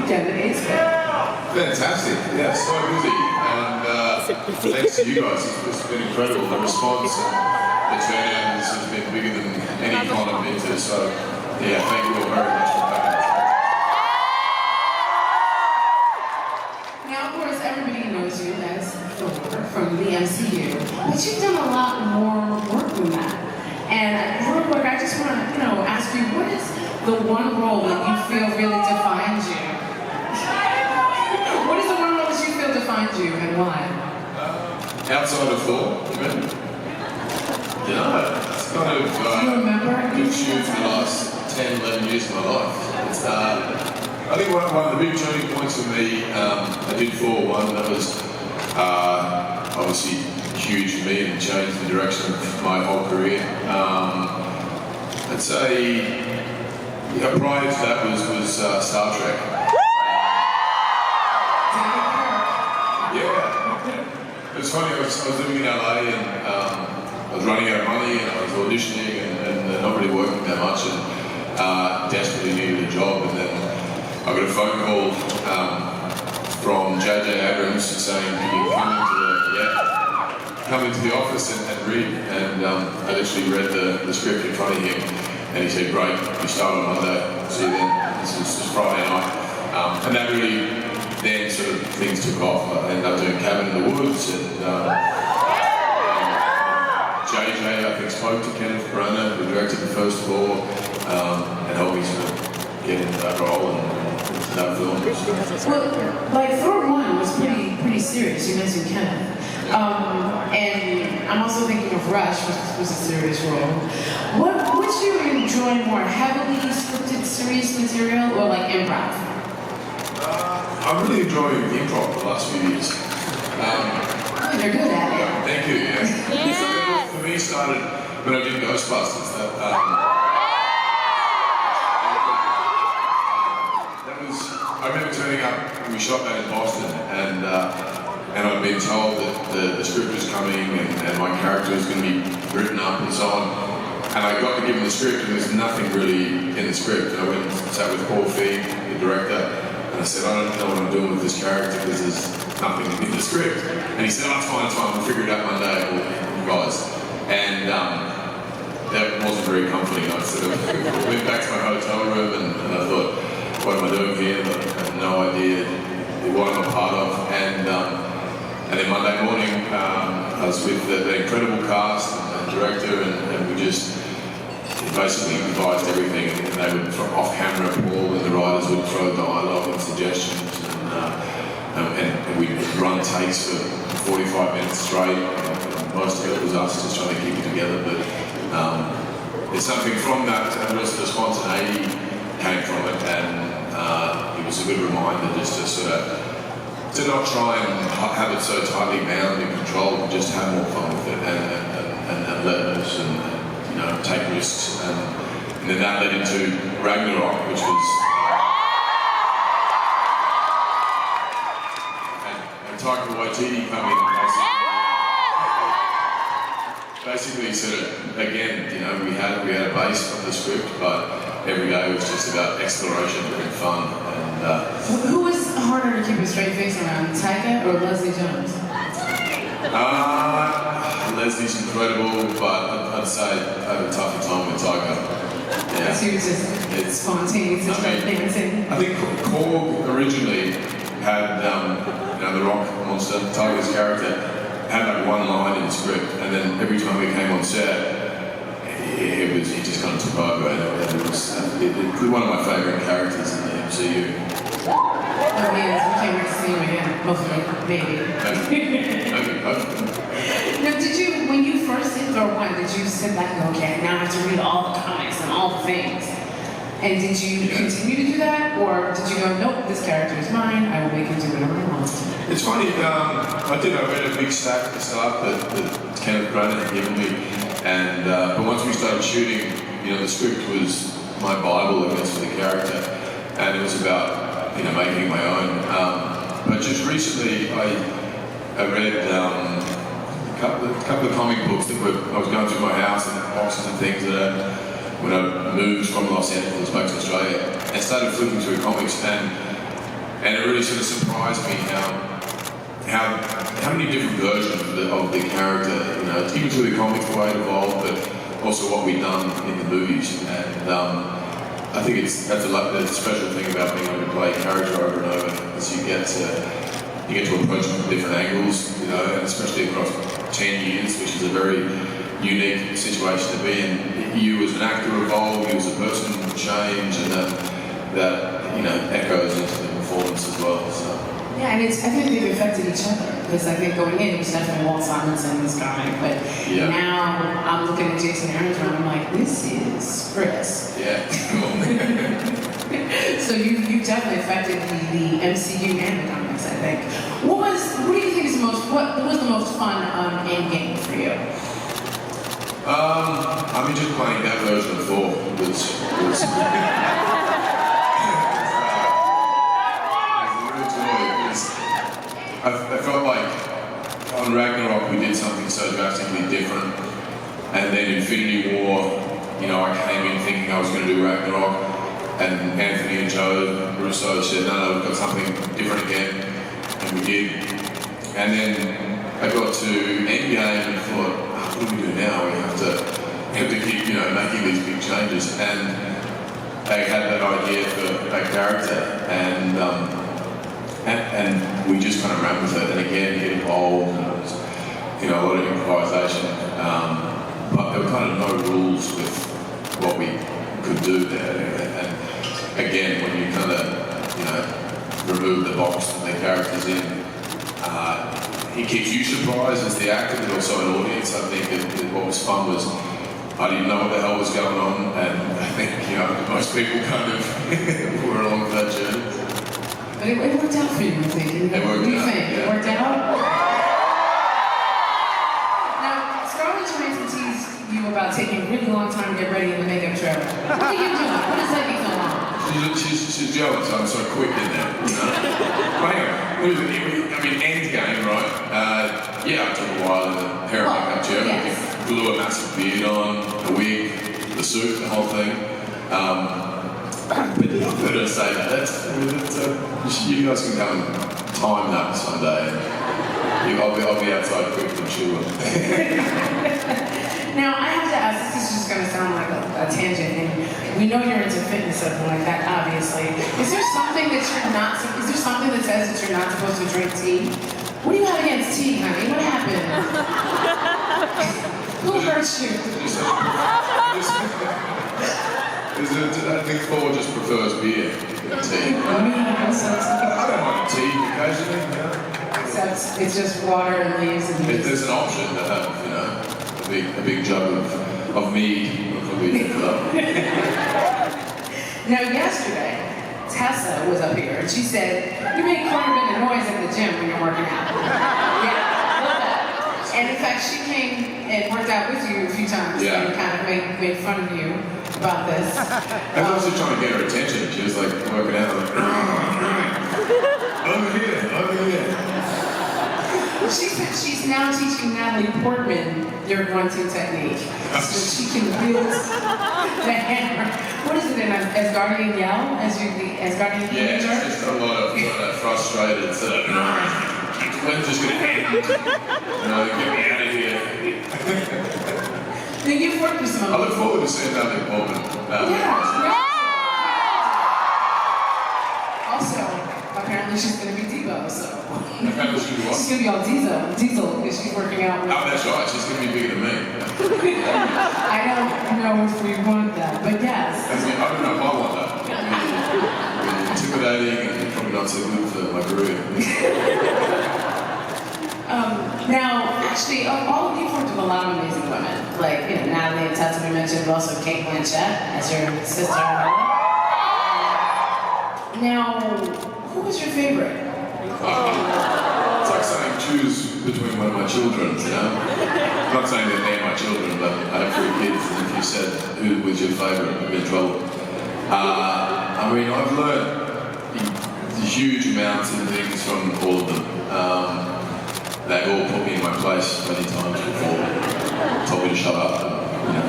candidates. Fantastic. Yeah, so busy. And thanks to you guys. It's been incredible. The response and the turnout has been bigger than any con I've been to. So, yeah, thank you all very much for coming. Now, of course, everybody knows you as Thor from the MCU, but you've done a lot more work than that. And real quick, I just want to, ask you, what is the one role that you feel really defines you? What is the one role that you feel defines you, and why? Outside of Thor, you mean? Yeah, it's kind of Do you remember? been shooting for the last 10, 11 years of my life. It's, I think one of the big turning points for me, I did Thor 1, that was obviously huge for me and changed the direction of my whole career. I'd say prior to that was Star Trek. Yeah. It was funny, I was living in LA and I was running out of money and I was auditioning and not really working that much and desperately needed a job, and then I got a phone call from J.J. Abrams saying, "Can you come into the office and read?" And I literally read the script in front of him, and he said, "Great, you start on Monday, see you then." This was Friday night. And that really, then sort of things took off. I ended up doing Cabin in the Woods, and J.J. I think spoke to Kenneth Branagh, who directed the first Thor, and helped me sort of get into that role and into that film. Well, like Thor 1 was pretty serious. You mentioned Kenneth. And I'm also thinking of Rush, which was a serious role. Would you enjoy more heavily scripted, serious material, or like improv? I'm really enjoying improv the last few years. You're good at it. Thank you, yeah. So for me, it started when I did Ghostbusters. I remember turning up, we shot that in Boston, and I'd been told that the script was coming and my character was going to be written up and so on. And I got to give him the script and there's nothing really in the script. And I went and sat with Paul Feig, the director, and I said, "I don't know what I'm doing with this character because there's nothing in the script." And he said, "Oh, it's fine, we'll figure it out Monday, you guys." And that wasn't very comforting. I sort of went back to my hotel room and I thought, what am I doing here? I have no idea what I'm a part of. And then Monday morning, I was with the incredible cast and director, and we just basically improvised everything. And they would, off camera, Paul and the writers would throw dialogue and suggestions, and we'd run takes for 45 minutes straight. And most of it was us just trying to keep it together. But there's something from that, and also the spontaneity came from it, and it was a good reminder just to sort of to not try and have it so tightly bound and controlled, but just have more fun with it and let loose and take risks, and then that led into Ragnarok, which was and Taika Waititi coming basically sort of again, we had a base of the script, but every day was just about exploration and fun. And who was harder to keep a straight face around, Taika or Leslie Jones? Leslie's incredible, but I'd say I had a tougher time with Taika. Yeah. She was just spontaneous and dancing. I think Korg originally had the rock monster, Taika's character, had like one line in the script, and then every time we came on set, he just kind of took over, and it was one of my favourite characters in the MCU. Oh yes, we can't wait to see him again, hopefully, maybe. Now, when you first did Thor 1, did you sit back and go, okay, now I have to read all the comics and all the things? And did you continue to do that, or did you go, nope, this character is mine, I will make him do whatever I want? It's funny, I read a big stack at the start that Kenneth Branagh had given me, and but once we started shooting, the script was my Bible, I guess, for the character, and it was about, making my own. But just recently, I read a couple of comic books that I was going through my house and boxes and things that when I moved from Los Angeles back to Australia, and started flipping through comics, and and it really sort of surprised me how many different versions of the character, you know, even through the comics the way it evolved, but also what we've done in the movies. And I think that's the special thing about being able to play a character over and over, is you get to approach it from different angles, you know, and especially across 10 years, which is a very unique situation to be in. You as an actor evolve, you as a person change, and that you know, echoes into the performance as well. So. Yeah, and I think they've affected each other, because I think going in, it was definitely Walt Simonson's comic, but now I'm looking at Jason Aaron's and I'm like, this is Chris. Yeah, cool. So you definitely affected the MCU and the comics, I think. What do you think is what was the most fun end game for you? I mean, just playing that version of Thor was I felt like on Ragnarok we did something so drastically different, and then Infinity War, you know, I came in thinking I was going to do Ragnarok, and Anthony and Joe Russo said, no, we've got something different again, and we did. And then I got to Endgame and thought, what do we do now? We have to keep, you know, making these big changes, and they had that idea for that character, and we just kind of ran with it, and again it evolved, and it was, you know, a lot of improvisation, but there were kind of no rules with what we could do there, and again, when you kind of, you know, remove the box that the character's in, it keeps you surprised as the actor, but also an audience. I think that what was fun was I didn't know what the hell was going on, and I think, you know, most people kind of were along that journey. But it worked out for you, I think. It worked out. What do you think? Yeah. It worked out? Now, Scarlett Johansson teased you about taking a really long time to get ready in the makeup trailer. What are you doing? What does that mean so long? She's jealous I'm so quick in there, you know? I mean, Endgame, right? Yeah, it took a while in the hair and makeup chair. Yes. Glue a massive beard on, a wig, the suit, the whole thing. But I'm going to say that. You guys can come and time that someday. I'll be outside quick, I'm sure. Now, I have to ask, this is just going to sound like a tangent, and we know you're into fitness, something like that, obviously. Is there something that says that you're not supposed to drink tea? What do you have against tea, honey? What happened? Who hurt you? I think Thor just prefers beer than tea. I don't mind tea occasionally, you know. Except it's just water and leaves and If there's an option to have, you know, a big jug of mead, probably Now, yesterday, Tessa was up here and she said, you make quite a bit of noise in the gym when you're working out. Yeah, love that. And in fact, she came and worked out with you a few times and kind of made fun of you about this. I was also trying to get her attention. She was like working out, like, over here. She said she's now teaching Natalie Portman your grunting technique, so she can build the hammer. What is it, an Asgardian yell? Asgardian Yeah, it's just a lot of frustrated sort of, when's this going to end? Get me out of here. Now, you've worked with some. I look forward to seeing Natalie Portman. Also, apparently she's going to be Devo, so. Apparently she's what? She's going to be all Diesel, because she's working out with. Oh, that's right. She's going to be bigger than me. I don't know if we want that, but yes. I don't know if I want that. It's intimidating and probably not so good for my career. Now, actually, all of you worked with a lot of amazing women, like, you know, Natalie and Tessa we mentioned, but also Kate Blanchett as your sister. Now, who was your favorite? It's like saying choose between one of my children, you know? I'm not saying that they're my children, but I have 3 kids, and if you said who was your favorite, I'd be in trouble. I mean, I've learned huge amounts of things from all of them. They all put me in my place many times before, told me to shut up and, you know,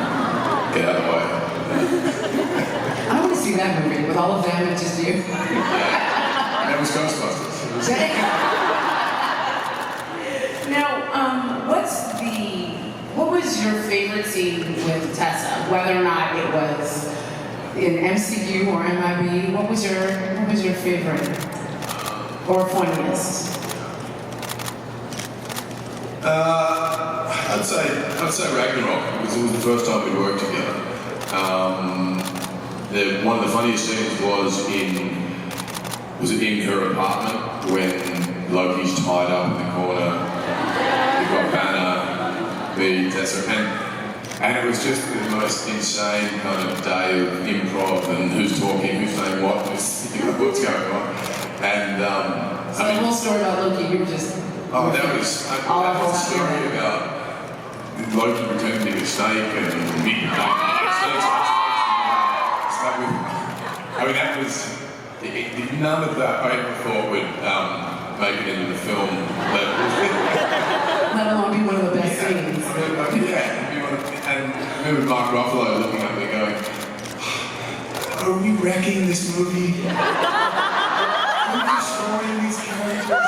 get out of the way. I want to see that movie with all of them and just you. Yeah. That was was Ghostbusters. Now, what was your favorite scene with Tessa? Whether or not it was in MCU or MIB, what was your favorite or funniest? I'd say Ragnarok, because it was the first time we worked together. One of the funniest scenes was in her apartment when Loki's tied up in the corner. You've got Banner, the Tessa, and it was just the most insane kind of day of improv and who's talking, who's saying what, what's going on. And so the whole story about Loki, you were just that was that whole story about Loki pretending to be a snake and meeting I mean, that was none of that I ever thought would make it into the film. Let alone be one of the best scenes. And I remember Mark Ruffalo looking at me going, "Are we wrecking this movie? Are we destroying these characters?"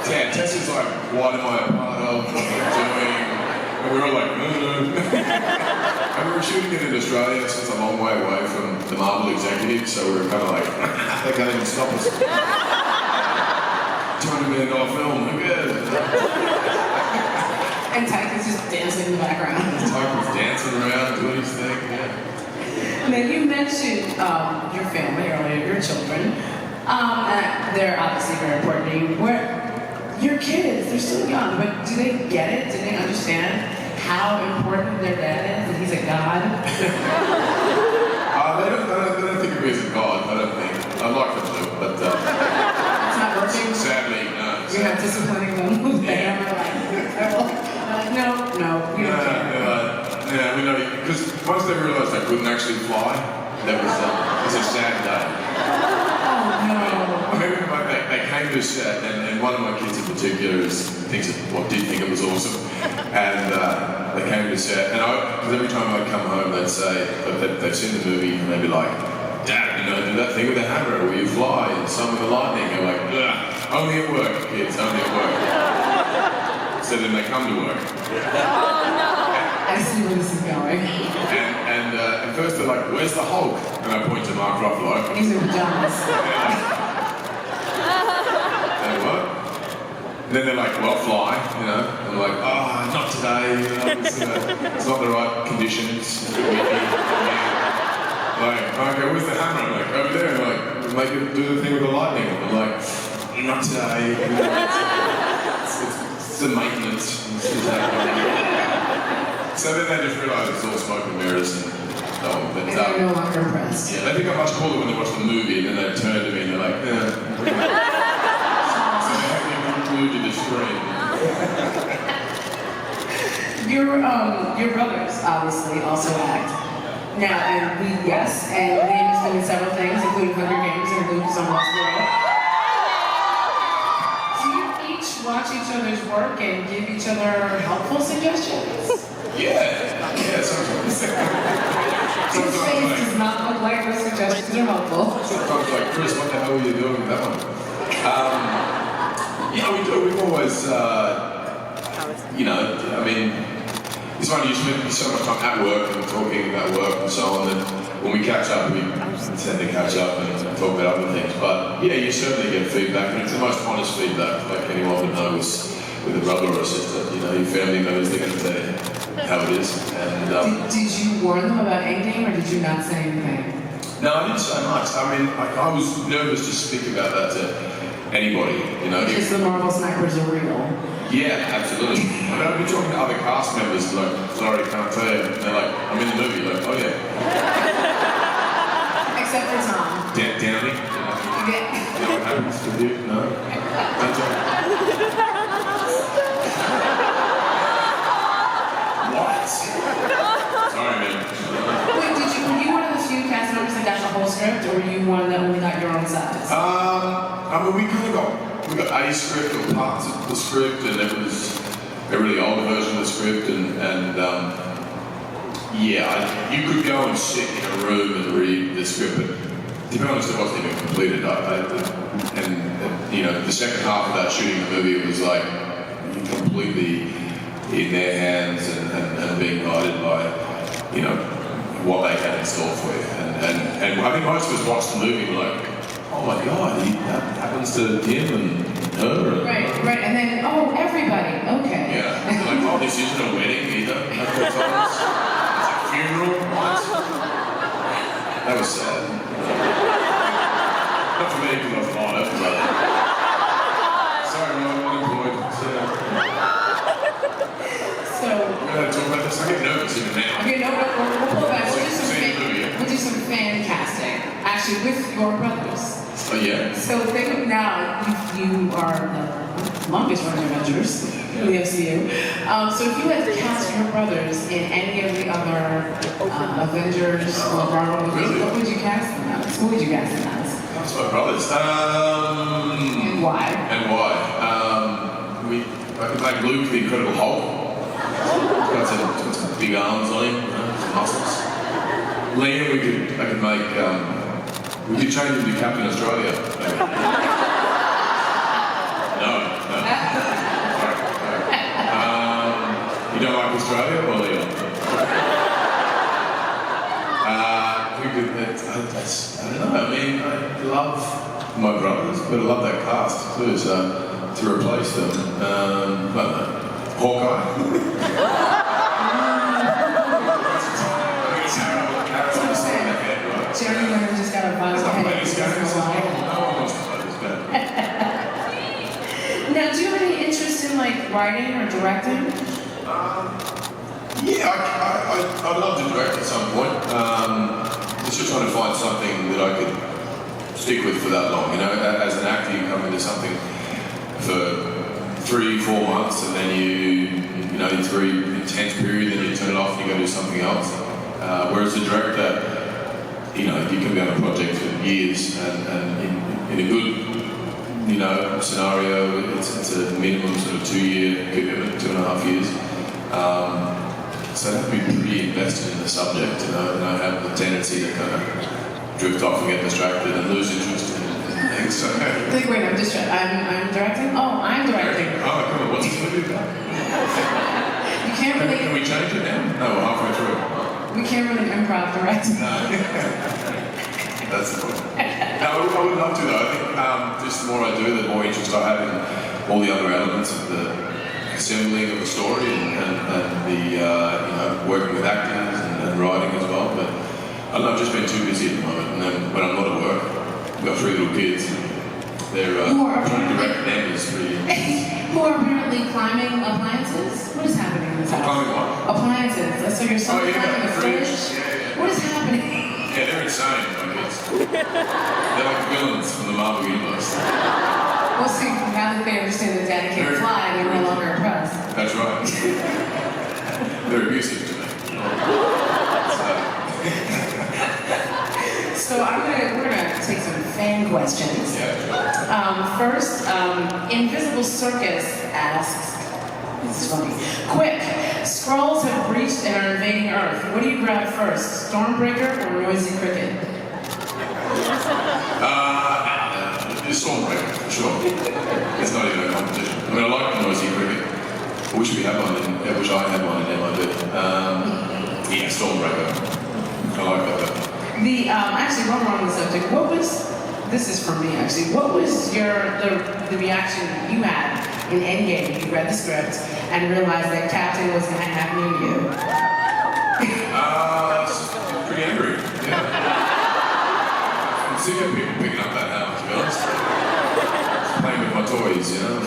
Yeah, Tessa's like, "What am I a part of? What am I doing?" And we were like, And we were shooting it in Australia, so it's a long way away from the Marvel executives, so we were kind of like, they can't even stop us. $200 million film, who cares? And Tyke is just dancing in the background. Tyke was dancing around, doing his thing, yeah. Now, you mentioned your family earlier, your children. They're obviously very important to you. Your kids, they're still young, but do they get it? Do they understand how important their dad is, that he's a god? They don't think of me as a god, I don't think. I'd like them to, but... It's not working? Sadly, no. You're not disciplining them with the hammer, no, you don't care. Yeah, we know, because once they realised I couldn't actually fly, that was a sad day. Oh, no. I remember they came to set, and one of my kids in particular did think it was awesome. And they came to set, and because every time I'd come home, they'd say, they've seen the movie, and they'd be like, "Dad, do that thing with the hammer where you fly and summon the lightning." I'm like, "Ugh, only at work, kids, only at work." So then they come to work. Oh no! I see where this is going. And at first they're like, "Where's the Hulk?" And I point to Mark Ruffalo. He's in pajamas. And then they're like, "Well, fly," And I'm like, "Oh, not today, it's not the right conditions." Like, "Okay, where's the hammer?" I'm like, "Over there." And they're like, "Make it do the thing with the lightning." I'm like, "Not today." It's the maintenance. So then they just realise it's all smoke and mirrors and they're no longer impressed. Yeah, they think I'm much cooler when they watch the movie and then they turn to me and they're like, So they have me glued to the screen. Your brothers obviously also act. Now, and Liam has been in several things, including Hunger Games and Luke's on Westworld. Do you each watch each other's work and give each other helpful suggestions? Yeah, sometimes. His face does not look like those suggestions are helpful. Sometimes like, "Chris, what the hell are you doing with that one?" Yeah, we do. We've always, I mean, it's funny, you spend so much time at work and talking about work and so on, that when we catch up, we tend to catch up and talk about other things. But yeah, you certainly get feedback, and it's the most honest feedback like anyone would know with a brother or a sister. Your family members, they're going to tell you how it is. And did you warn them about Endgame, or did you not say anything? No, I didn't say much. I mean, I was nervous to speak about that to anybody, Because the Marvel snipers are real. Yeah, absolutely. I've been talking to other cast members, like, "Sorry, can't tell you." And they're like, "I'm in the movie." Like, "Oh yeah." Except for Tom. Downey? Yeah. You know what happens with you? No? Don't tell me. What? Sorry, man. Wait, were you one of the few cast members that got the whole script, or were you one that only got your own sides? I mean, we got a script or parts of the script, and it was a really old version of the script, and you could go and sit in a room and read the script, but to be honest, it wasn't even completed. You know, the second half of that shooting the movie was like completely in their hands and being guided by, you know, what they had in store for you. And I think most of us watched the movie like, oh my God, that happens to him and her. Right, and then, oh, everybody, okay. Yeah, like, oh, this isn't a wedding either. It's a funeral, what? That was sad. Not for me, because I was alive, but... Sorry, I'm unemployed. So... We're going to talk about this. I get nervous even now. Okay, no, we'll pull back. We'll do some fan casting. Actually, with your brothers. Oh, yeah? So think of now, you are the longest running Avengers in the MCU. So if you had to cast your brothers in any of the other Avengers or Marvel movies, Really? what would you cast them as? Who would you cast them as? That's my brothers. And why? I could make Luke the Incredible Hulk. He's got some big arms on him, some muscles. Liam, I could make, we could change him to Captain Australia. Maybe. No. Sorry. You don't like Australia or Liam? I don't know. I mean, I love my brothers, but I love that cast too. So to replace them, I don't know. Hawkeye. Jerry Leonard just got a buzz head. Now, do you have any interest in like writing or directing? Yeah, I'd love to direct at some point. Just trying to find something that I could stick with for that long. You know, as an actor, you come into something for 3-4 months, and then you know, it's a very intense period, then you turn it off and you go do something else. Whereas the director, you know, you can be on a project for years, and in a good, you know, scenario, it's a minimum sort of 2-year commitment, 2.5 years. So I have to be pretty invested in the subject, you know, and I have the tendency to kind of drift off and get distracted and lose interest in things. So, Wait, I'm I'm directing? Oh, I'm directing. Oh, come on, what's this movie about? You can't really... Can we change it now? No, we're halfway through. We can't really improv direct. That's the point. No, I would love to though. I think just the more I do, the more interest I have in all the other elements of the assembling of the story and the you know, working with actors and writing as well. But I don't know, I've just been too busy at the moment. And then when I'm not at work, I've got 3 little kids. They're trying to direct them is pretty. Who are apparently climbing appliances? What is happening in this house? Climbing what? Appliances. I saw your son climbing the fridge. Yeah. What is happening? Yeah, they're insane, my kids. They're like villains from the Marvel Universe. Well, see, now that they understand that Daddy can't fly, they're no longer impressed. That's right. They're abusive to me. So we're gonna take some fan questions. Yeah. First, Invisible Circus asks, this is funny. Quick, Skrulls have breached and are invading Earth. What do you grab first, Stormbreaker or Noisy Cricket? Stormbreaker, for sure. It's not even a competition. I mean, I like Noisy Cricket. I wish we had one. I wish I had one in MIB. Yeah, Stormbreaker. I like that. Actually, one more on the subject. This is for me actually, what was the reaction you had in Endgame? You read the script and realized that Captain was going to have me and you. Pretty angry, yeah. I'm sick of people picking up that now, to be honest. Playing with my toys, you know?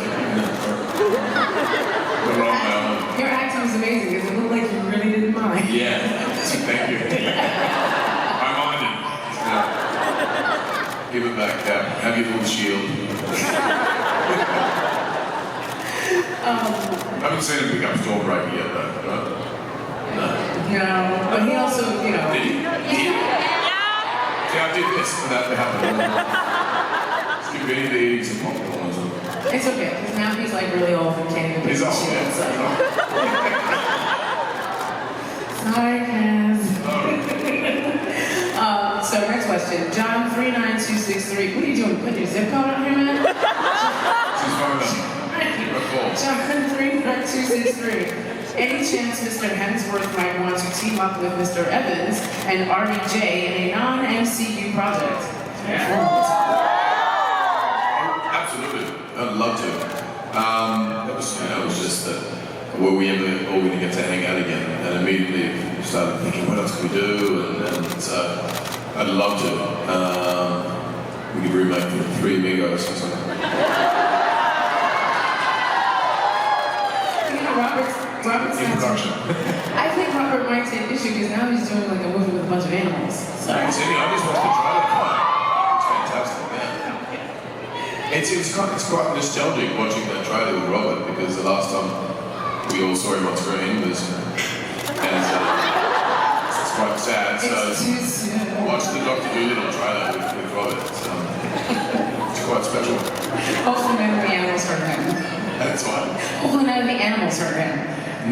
Your acting was amazing because it looked like you really didn't mind. Yeah, thank you. I minded. Give it back, have your little shield. I haven't seen him pick up Stormbreaker yet, though, right? No, but he also, you know. Did he? See, I did this, and that happened. Stupid idiot eating some popcorn or something. It's okay, because now he's like really old and can't even pick He's up old, shit. yeah. So. Sorry, Kaz. So next question. John 39 263. What are you doing? Putting your zip code out here, man? She's phoned up. John 39263. Any chance Mr. Hemsworth might want to team up with Mr. Evans and RDJ in a non-MCU project? Absolutely, I'd love to. It was just that were we ever all going to get to hang out again? And immediately started thinking, what else can we do? And so I'd love to. We could remake the Three Amigos or something. Robert Introduction. I think Robert might take issue because now he's doing like a movie with a bunch of animals. Sorry. I just watched the trailer. It's fantastic, yeah. It's quite nostalgic watching that trailer with Robert because the last time we all saw him on screen was, and it's quite sad. So It's too soon. watch the Dr. Dolittle trailer with Robert. It's quite special. Hopefully none of the animals hurt him. That's why. Hopefully none of the animals hurt him.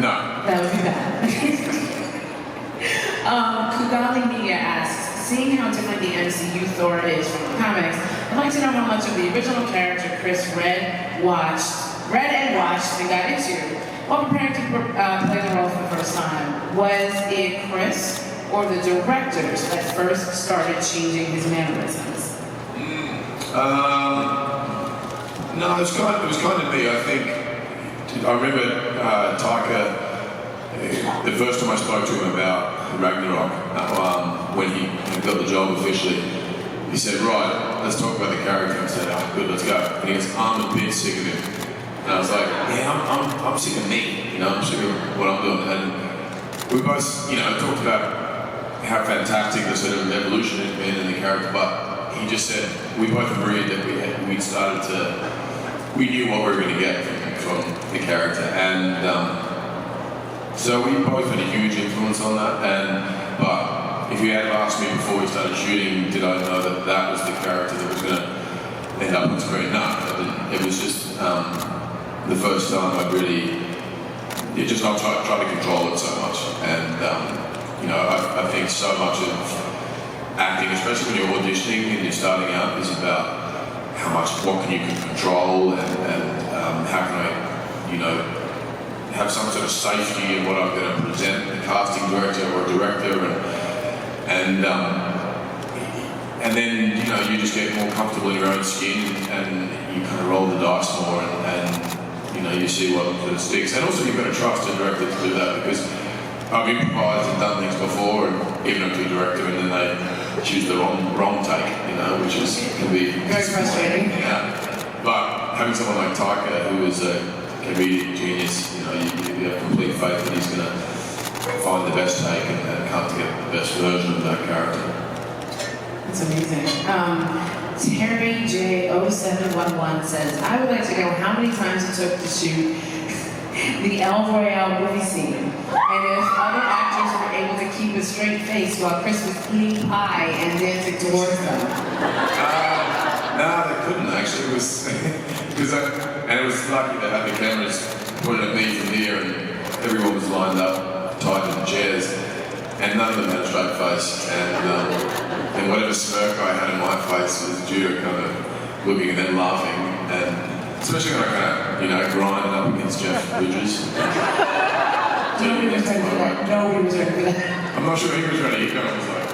No. That would be bad. Kugali Media asks, seeing how different the MCU Thor is from the comics, I'd like to know how much of the original character Chris read and watched, and got into. While preparing to play the role for the first time, was it Chris or the directors that first started changing his mannerisms? No, it was kind of me. I think I remember Taika. The first time I spoke to him about Ragnarok, when he got the job officially, he said, "Right, let's talk about the character." I said, "Oh, good, let's go." And he goes, "I'm a bit sick of him." And I was like, "Yeah, I'm sick of me. I'm sick of what I'm doing." And we both, talked about how fantastic the sort of evolution had been in the character, but he just said we both agreed that we knew what we were going to get from the character, and so we both had a huge influence on that. But if you had asked me before we started shooting, did I know that was the character that was going to end up on screen? No, I didn't. It was just the first time I really, not try to control it so much, and I think so much of acting, especially when you're auditioning and you're starting out, is about what can you control and how can I, have some sort of safety in what I'm going to present the casting director or director, and then you just get more comfortable in your own skin and you kind of roll the dice more and you see what sort of sticks, and also you've got to trust the director to do that because I've improvised and done things before and given it to a director and then they choose the wrong take, which can be very frustrating. Yeah, but having someone like Taika, who is a comedic genius, you have complete faith that he's going to find the best take and come to get the best version of that character. That's amazing. Terry J0711 says, I would like to know how many times it took to shoot the El Royale movie scene, and if other actors were able to keep a straight face while Chris was eating pie and dancing towards them. No, they couldn't actually. It was and it was lucky they had the cameras pointed at me from here, and everyone was lined up tight in the chairs, and none of them had a straight face, and whatever smirk I had in my face was due to kind of looking and then laughing, and especially when I kind of grinded up against Jeff Bridges. Nobody was ready for that. Nobody was ready for that. I'm not sure he was ready. He kind of was like,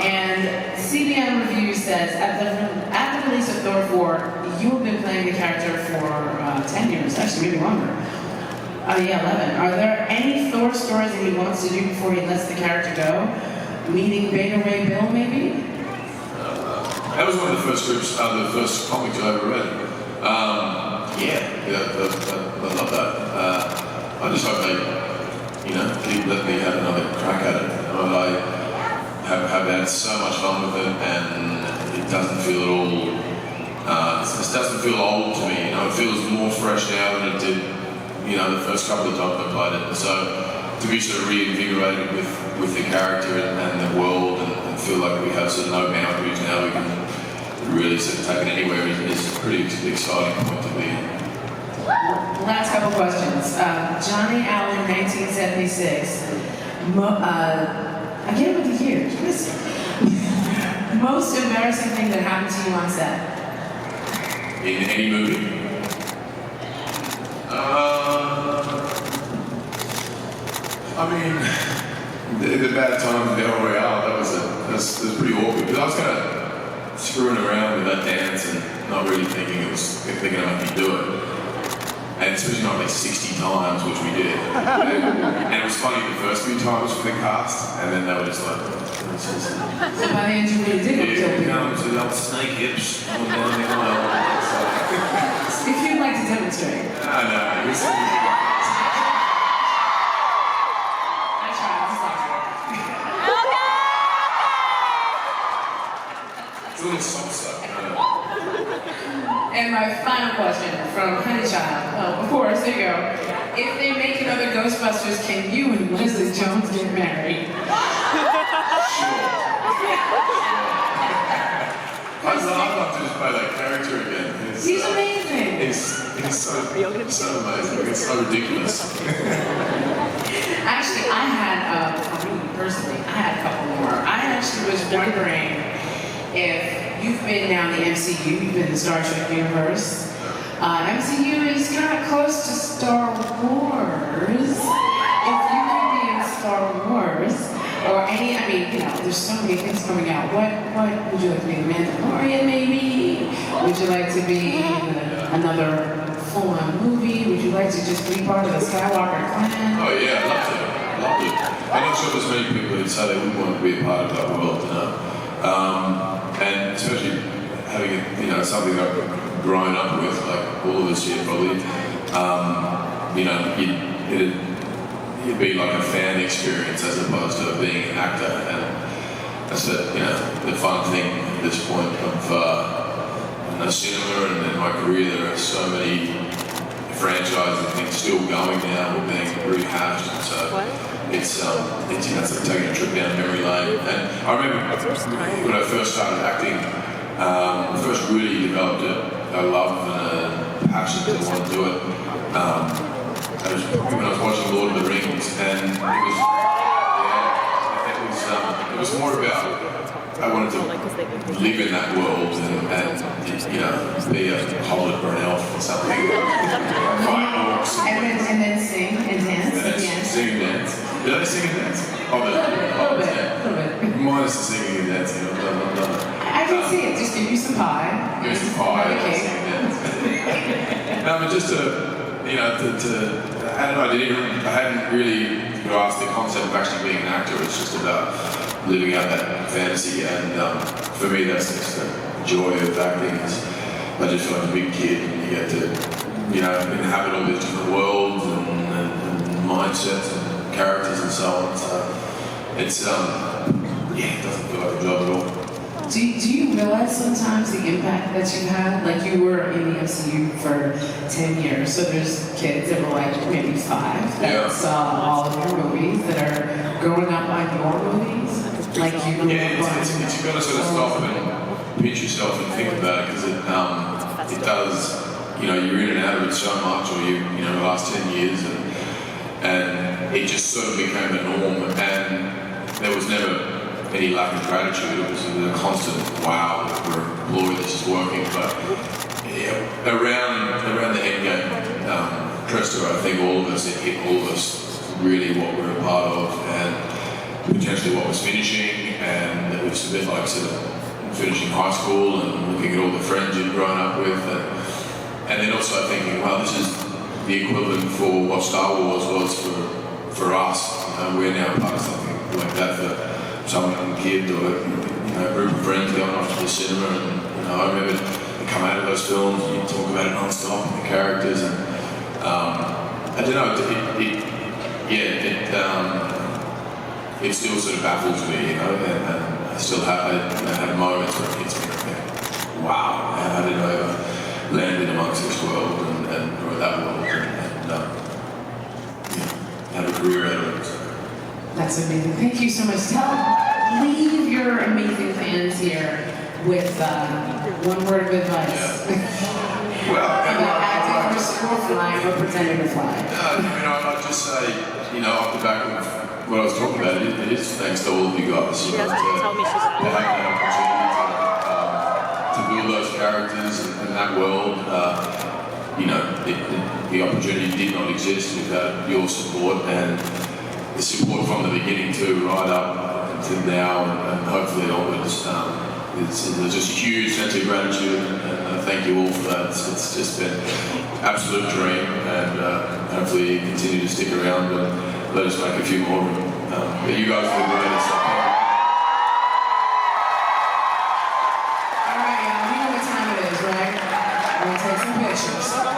And CBN Review says, at the release of Thor 4, you have been playing the character for 10 years, actually maybe longer. 11. Are there any Thor stories that he wants to do before he lets the character go? Meeting Beta Ray Bill, maybe? that was one of the first scripts, the first comics I ever read. I love that. I just hope they, keep letting me have another crack at it. I have had so much fun with it, and it doesn't feel at all. It doesn't feel old to me. It feels more fresh now than it did, the first couple of times I played it. And so to be sort of reinvigorated with the character and the world, and feel like we have sort of no boundaries now, we can really sort of take it anywhere is a pretty exciting point to be in. Last couple questions. Johnny Allen, 1976. I get it with the years. What is it? Most embarrassing thing that happened to you on set? In any movie? I mean, the bad time in Battle Royale, that was pretty awkward. Because I was kind of screwing around with that dance and not really thinking it was thinking I might do it. And especially not like 60 times, which we did. And it was funny the first few times for the cast, and then they were just like, So by the end you really did kill people. to that snake hips. If you'd like to demonstrate. I know. I tried, I'm sorry. It's a little salsa. And my final question from Honey Child. Oh, of course, there you go. If they make another Ghostbusters, can you and Leslie Jones get married? I'd love to just play that character again. He's amazing. He's so amazing. It's so ridiculous. Actually, I had, for me personally, I had a couple more. I actually was wondering if you've been down the MCU, you've been in the Star Trek universe. MCU is kind of close to Star Wars. If you could be in Star Wars, or any, I mean, you know, there's so many things coming out. What would you like to be? The Mandalorian, maybe? Would you like to be in another full-on movie? Would you like to just be part of the Skywalker clan? Oh yeah, I'd love to. I'm not sure there's many people who'd say they wouldn't want to be a part of that world, you know. And especially having something that I've grown up with, like all of us here probably. You know, it'd be like a fan experience as opposed to being an actor, and that's the fun thing at this point of cinema and in my career. There are so many franchises and things still going now or being rehashed, and so it's like taking a trip down memory lane. And I remember when I first started acting, I first really developed a love and a passion to want to do it. When I was watching Lord of the Rings, and it was more about I wanted to live in that world and be a hobbit or an elf or something. Fight orcs. And then sing and dance at the end. Sing and dance. Did I sing and dance? A little bit. Minus the singing and dancing. I can see it. Just give you some pie. Give me some pie. Okay. Sing and dance. No, but just to I hadn't really grasped the concept of actually being an actor. It's just about living out that fantasy, and for me, that's the joy of acting. I just feel like a big kid, and you get to, inhabit all these different worlds and mindsets and characters and so on. So it's it doesn't feel like a job at all. Do you realize sometimes the impact that you had? Like you were in the MCU for 10 years, so there's kids that were like maybe 5 that saw all of your movies that are growing up on your movies. Like you you've got to sort of stop and pinch yourself and think about it, because it does, you're in and out of it so much, or the last 10 years, and it just sort of became a norm, and there was never any lack of gratitude. It was a constant wow, we're glory, this is working. But around the end game, Presto, I think all of us, it hit all of us really what we were a part of, and potentially what was finishing, and it was a bit like sort of finishing high school and looking at all the friends you'd grown up with, and then also thinking, well, this is the equivalent for what Star Wars was for us. We're now part of something like that for some young kid or a group of friends going off to the cinema, and I remember you come out of those films and you talk about it non-stop and the characters, and I don't know, it still sort of baffles me, and I still have moments where it hits me and I think, wow, how did I ever land in amongst this world or that world and have a career out of it. That's amazing. Thank you so much. Leave your amazing fans here with one word of advice. Yeah. Well, about acting or flying or pretending to fly. I'd just say, off the back of what I was talking about, it is thanks to all of you guys. You know, Told me she's to have that opportunity to build those characters and that world. You know, the opportunity did not exist without your support and the support from the beginning too, right up until now and hopefully onwards. There's just a huge sense of gratitude and thank you all for that. It's just been an absolute dream and hopefully you continue to stick around and let us make a few more of them. But you guys are the greatest. All right, y'all, you know what time it is, right? We're gonna take some pictures.